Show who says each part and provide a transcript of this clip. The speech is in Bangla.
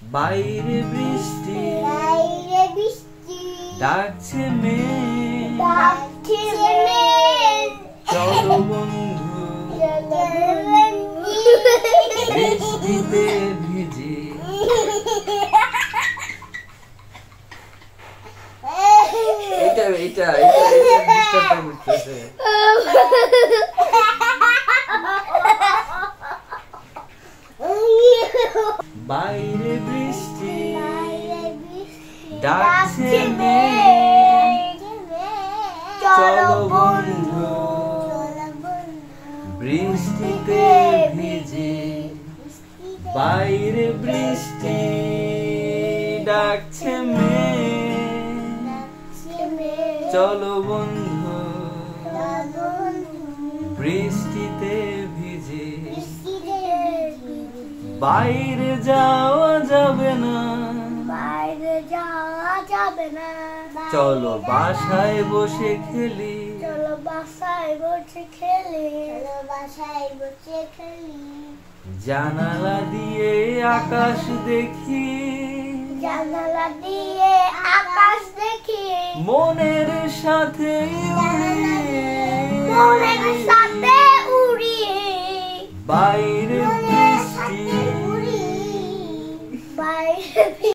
Speaker 1: বাইরে বৃষ্টি ডাকছে মেঘ, চলো বন্ধু বৃষ্টিতে ভিজে। এটা এটা এটা ডিস্টার্ব করতেছে। বাইরে বৃষ্টি ডাকছে মেঘ, চলো বন্ধু বৃষ্টিতে ভিজে। বাইরে বৃষ্টি ডাকছে মেঘ, চলো বন্ধু বৃষ্টিতে ভিজে। বাইরে যাওয়া যাবে না, চলো বাসায় বসে খেলি, জানালা দিয়ে আকাশ দেখি, মনের সাথে উড়ে